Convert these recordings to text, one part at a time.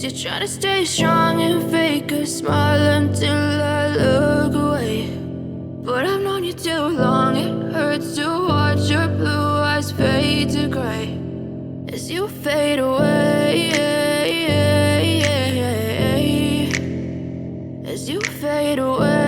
Guess you're trying to stay strong and fake a smile until I look away. But I've known you too long, it hurts to watch your blue eyes fade to gray as you fade away, as you fade away.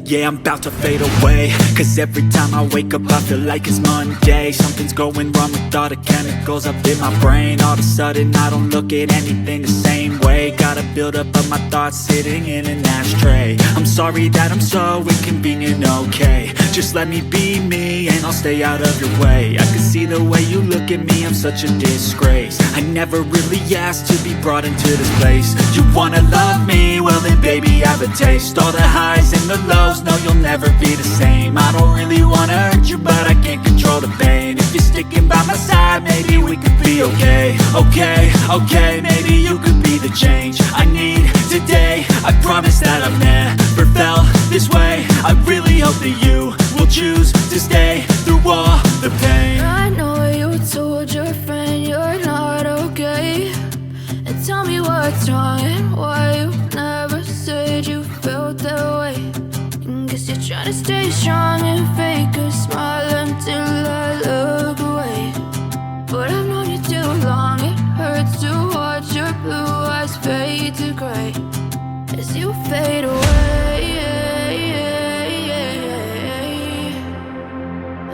Yeah, I'm about to fade away, cause every time I wake up I feel like it's Monday. Something's going wrong with all the chemicals up in my brain. All of a sudden I don't look at anything the same way. Got a buildup of my thoughts sitting in an ashtray. I'm sorry that I'm so inconvenient, okay. Just let me be me and I'll stay out of your way. I can see the way you look at me, I'm such a disgrace. I never really asked to be brought into this place. You wanna love me? Well then baby I have a taste. All the highs and the lows, no you'll never be the same. I don't really wanna hurt you but I can't control the pain. If you're sticking by my side maybe we could be okay. Okay, maybe you could be the change I need today. I promise that I've never felt this way. I really hope that you will choose to stay through all the pain. I know you told your friend you're not okay, and tell me what's wrong and why you never said you felt that way. Guess you're trying to stay strong and fake a smile until I look away. But I've known you too long, it hurts to watch your blue eyes fade to gray as you fade away,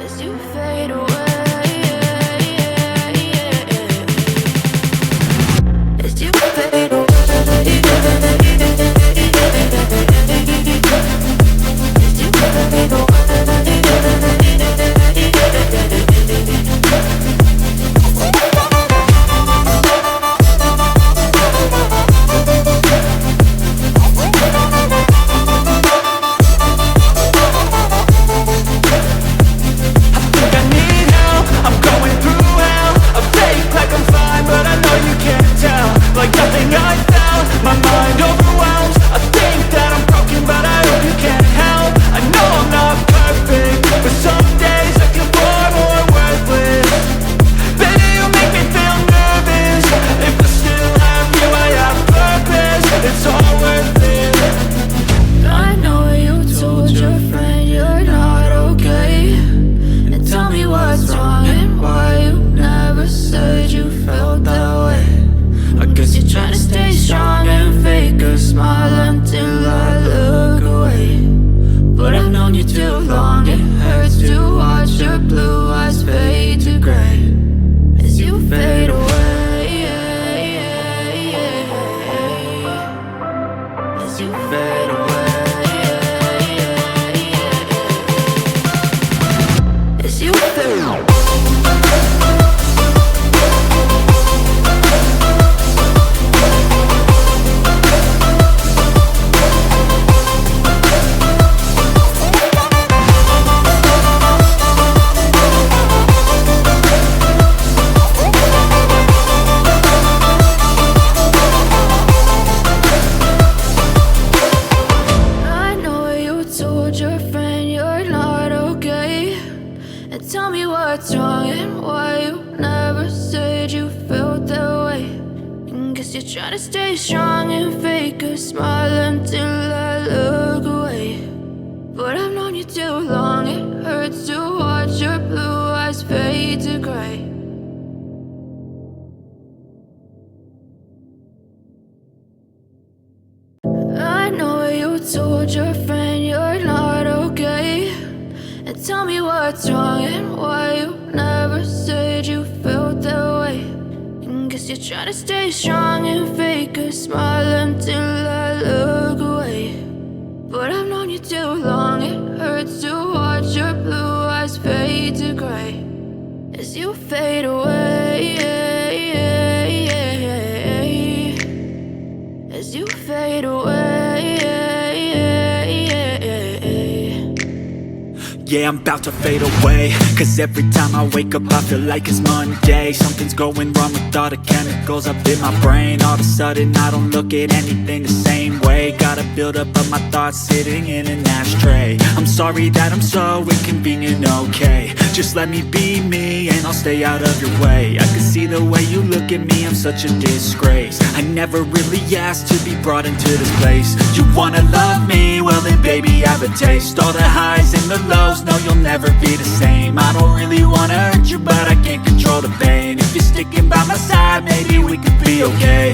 as you fade away, as you fade away. Yeah, I'm about to fade away, cause every time I wake up I feel like it's Monday. Something's going wrong with all the chemicals up in my brain. All of a sudden I don't look at anything the same way. Gotta build up of my thoughts sitting in an ashtray. I'm sorry that I'm so inconvenient, okay. Just let me be me and I'll stay out of your way. I can see the way you look at me, I'm such a disgrace. I never really asked to be brought into this place. You wanna love me? Well then baby have a taste. All the highs and the lows, no you'll never be the same. I don't really wanna hurt you but I can't control the pain. If you're sticking by my side maybe we could be okay.